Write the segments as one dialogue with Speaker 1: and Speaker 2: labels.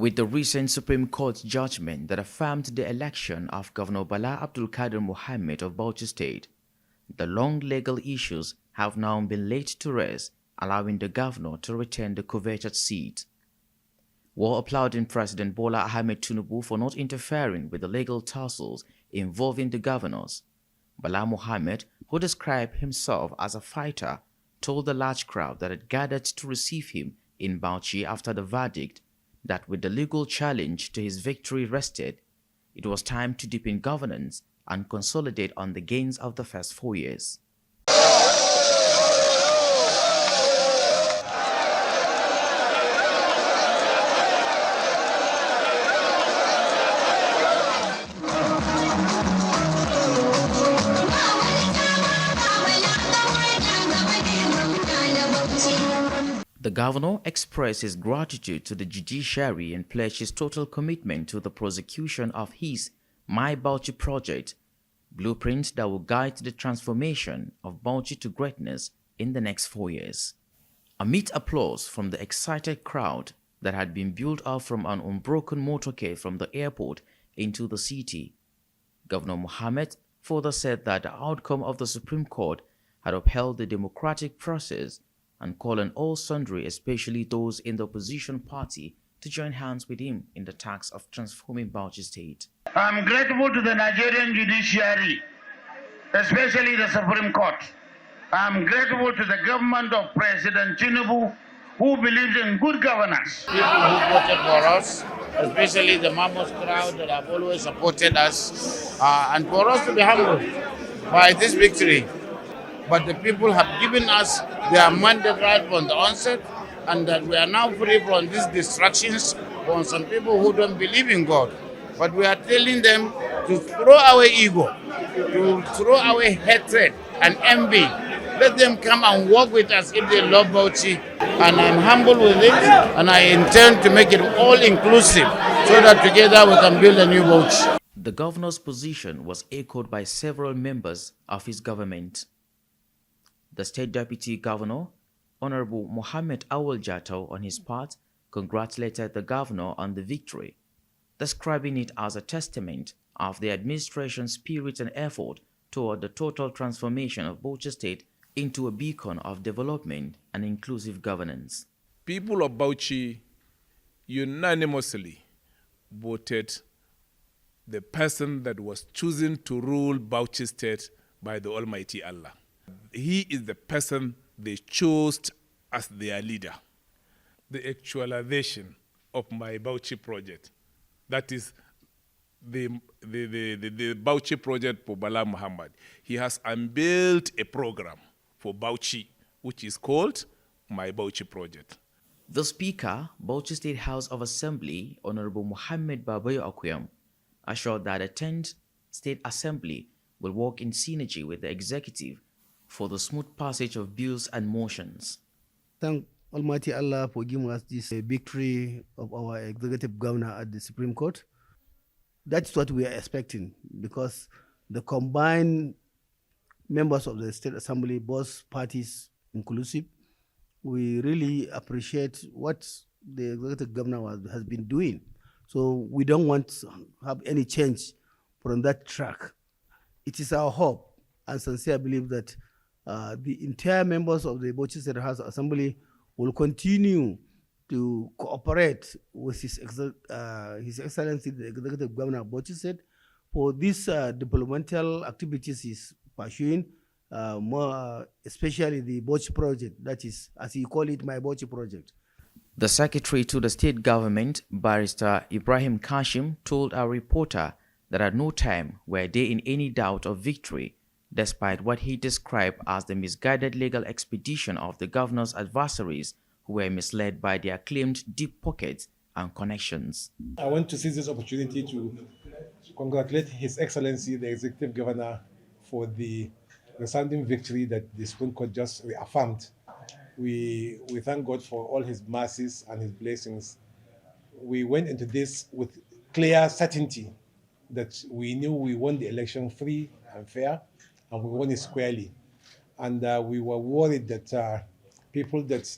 Speaker 1: With the recent Supreme Court judgment that affirmed the election of Governor Bala Abdulkadir Mohammed of Bauchi State, the long legal issues have now been laid to rest, allowing the governor to retain the coveted seat. While applauding President Bola Ahmed Tinubu for not interfering with the legal tussles involving the governors, Bala Mohammed, who described himself as a fighter, told the large crowd that had gathered to receive him in Bauchi after the verdict that with the legal challenge to his victory rested, it was time to deepen governance and consolidate on the gains of the first 4 years. The governor expressed his gratitude to the judiciary and pledged his total commitment to the prosecution of his My Bauchi project, blueprint that will guide the transformation of Bauchi to greatness in the next 4 years. Amid applause from the excited crowd that had been built up from an unbroken motorcade from the airport into the city, Governor Mohammed further said that the outcome of the Supreme Court had upheld the democratic process and called on all sundry, especially those in the opposition party, to join hands with him in the task of transforming Bauchi State.
Speaker 2: I'm grateful to the Nigerian judiciary, especially the Supreme Court. I'm grateful to the government of President Tinubu, who believes in good governance.
Speaker 3: People who voted for us, especially the mammoth crowd that have always supported us, and for us to be humbled by this victory. But the people have given us their mandate right from the onset, and that we are now free from these distractions from some people who don't believe in God. But we are telling them to throw away ego, to throw away hatred and envy. Let them come and work with us if they love Bauchi. And I'm humble with it, and I intend to make it all-inclusive so that together we can build a new Bauchi.
Speaker 1: The governor's position was echoed by several members of his government. The State Deputy Governor, Honorable Mohammed Awal Jato, on his part, congratulated the governor on the victory, describing it as a testament of the administration's spirit and effort toward the total transformation of Bauchi State into a beacon of development and inclusive governance.
Speaker 4: People of Bauchi unanimously voted the person that was chosen to rule Bauchi State by the Almighty Allah. He is the person they chose as their leader. The actualization of my Bauchi project, that is the Bauchi project for Bala Mohammed. He has unveiled a program for Bauchi, which is called My Bauchi Project.
Speaker 1: The Speaker, Bauchi State House of Assembly, Honorable Mohammed Babayo Akuyam, assured that the 10th State Assembly will work in synergy with the executive for the smooth passage of bills and motions.
Speaker 5: Thank Almighty Allah for giving us this victory of our executive governor at the Supreme Court. That's what we are expecting, because the combined members of the State Assembly, both parties inclusive, we really appreciate what the executive governor has been doing. So we don't want to have any change from that track. It is our hope and sincere belief that the entire members of the Bauchi State House Assembly will continue to cooperate with His Excellency, the Executive Governor of Bauchi State, for these developmental activities he's pursuing, more especially the Bauchi project, that is, as he call it, My Bauchi project.
Speaker 1: The secretary to the state government, Barrister Ibrahim Kashim, told our reporter that at no time were they in any doubt of victory, despite what he described as the misguided legal expedition of the governor's adversaries, who were misled by their claimed deep pockets and connections.
Speaker 6: I want to seize this opportunity to congratulate His Excellency, the Executive Governor, for the resounding victory that the Supreme Court just reaffirmed. We thank God for all His mercies and His blessings. We went into this with clear certainty that we knew we won the election free and fair, and we won it squarely. And we were worried that people that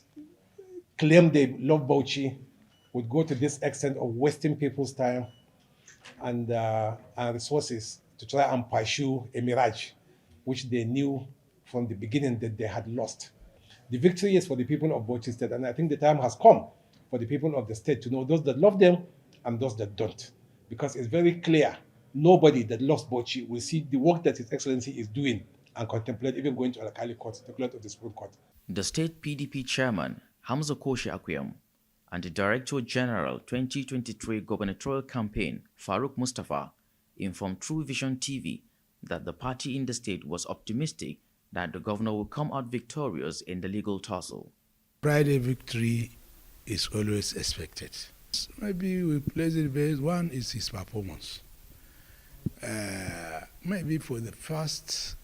Speaker 6: claim they love Bauchi would go to this extent of wasting people's time and resources to try and pursue a mirage, which they knew from the beginning that they had lost. The victory is for the people of Bauchi State, and I think the time has come for the people of the state to know those that love them and those that don't. Because it's very clear, nobody that loves Bauchi will see the work that His Excellency is doing and contemplate even going to Alkali Court, the court of the Supreme Court.
Speaker 1: The state PDP chairman, Hamza Koshi Akuyam, and the Director General 2023 gubernatorial campaign, Farouk Mustafa, informed True Vision TV that the party in the state was optimistic that the governor will come out victorious in the legal tussle.
Speaker 7: Friday victory is always expected. Maybe we place it based, one is his performance. Maybe for the first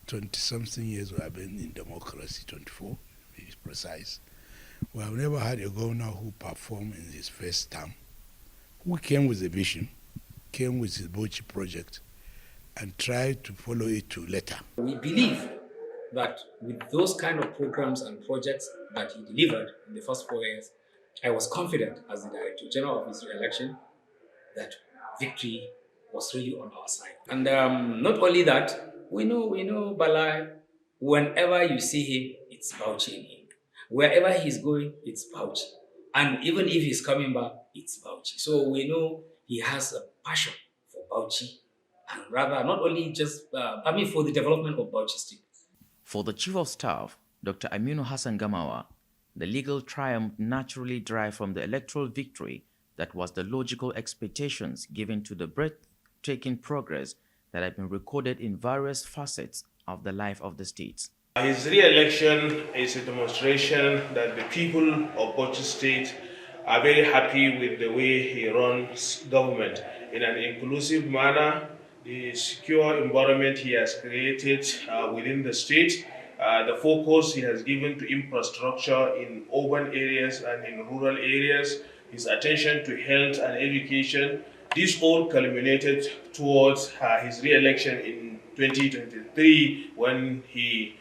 Speaker 7: 20-something years we have been in democracy, 24 to be precise, we have never had a governor who performed in his first term, who came with a vision, came with his Bauchi project, and tried to follow it to letter.
Speaker 8: We believe that with those kind of programs and projects that he delivered in the first 4 years, I was confident as the Director General of his re-election that victory was really on our side. And not only that, we know Bala, whenever you see him, it's Bauchi in him. Wherever he's going, it's Bauchi. And even if he's coming back, it's Bauchi. So we know he has a passion for Bauchi, and rather not only just, for the development of Bauchi State.
Speaker 1: For the Chief of Staff, Dr. Aminu Hassan Gamawa, the legal triumph naturally derived from the electoral victory that was the logical expectations given to the breathtaking progress that had been recorded in various facets of the life of the state.
Speaker 9: His re-election is a demonstration that the people of Bauchi State are very happy with the way he runs government in an inclusive manner, the secure environment he has created within the state, the focus he has given to infrastructure in urban areas and in rural areas, his attention to health and education. This all culminated towards his re-election in 2023 when he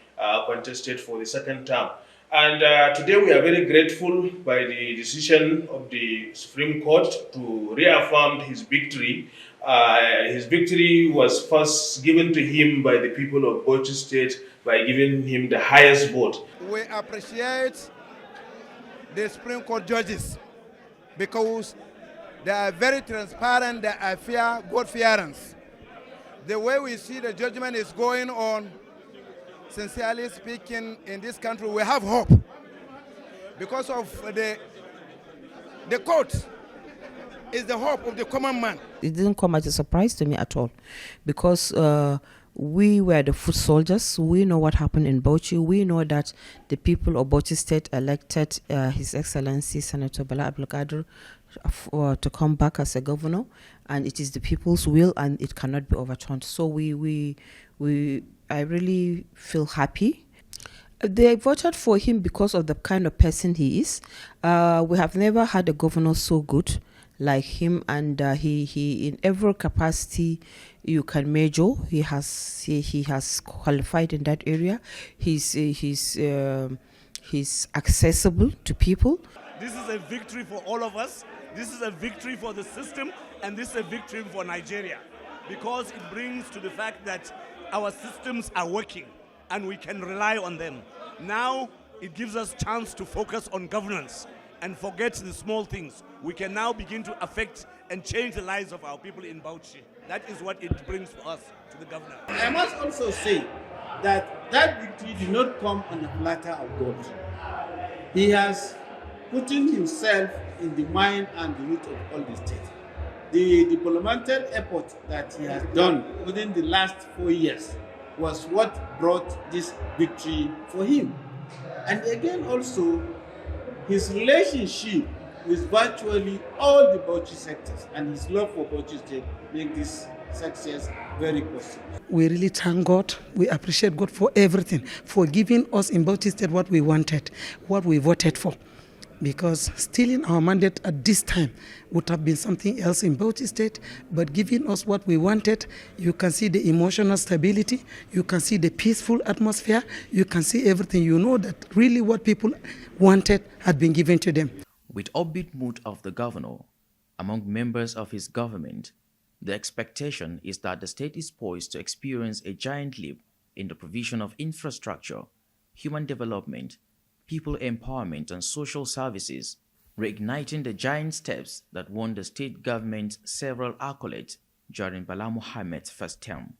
Speaker 9: contested for the second term. And today we are very grateful by the decision of the Supreme Court to reaffirm his victory. His victory was first given to him by the people of Bauchi State by giving him the highest vote.
Speaker 10: We appreciate the Supreme Court judges because they are very transparent, they are fair, God-fearance. The way we see the judgment is going on, sincerely speaking, in this country, we have hope because of the court is the hope of the common man.
Speaker 11: It didn't come as a surprise to me at all because we were the foot soldiers. We know what happened in Bauchi. We know that the people of Bauchi State elected His Excellency Senator Bala Abdulkadir to come back as a governor, and it is the people's will and it cannot be overturned. So I really feel happy. They voted for him because of the kind of person he is. We have never had a governor so good like him, and he in every capacity you can measure, he has qualified in that area. He's accessible to people.
Speaker 12: This is a victory for all of us. This is a victory for the system, and this is a victory for Nigeria, because it brings to the fact that our systems are working and we can rely on them. Now it gives us a chance to focus on governance and forget the small things. We can now begin to affect and change the lives of our people in Bauchi. That is what it brings for us to the governor.
Speaker 13: I must also say that victory did not come on the platter of gold. He has put himself in the mind and the root of all the state. The developmental effort that he has done within the last 4 years was what brought this victory for him. And again also, his relationship with virtually all the Bauchi sectors and his love for Bauchi State make this success very possible.
Speaker 14: We really thank God. We appreciate God for everything, for giving us in Bauchi State what we wanted, what we voted for. Because stealing our mandate at this time would have been something else in Bauchi State, but giving us what we wanted, you can see the emotional stability, you can see the peaceful atmosphere, you can see everything. You know that really what people wanted had been given to them.
Speaker 1: With upbeat mood of the governor, among members of his government, the expectation is that the state is poised to experience a giant leap in the provision of infrastructure, human development, people empowerment and social services, reigniting the giant steps that won the state government several accolades during Bala Mohammed's first term.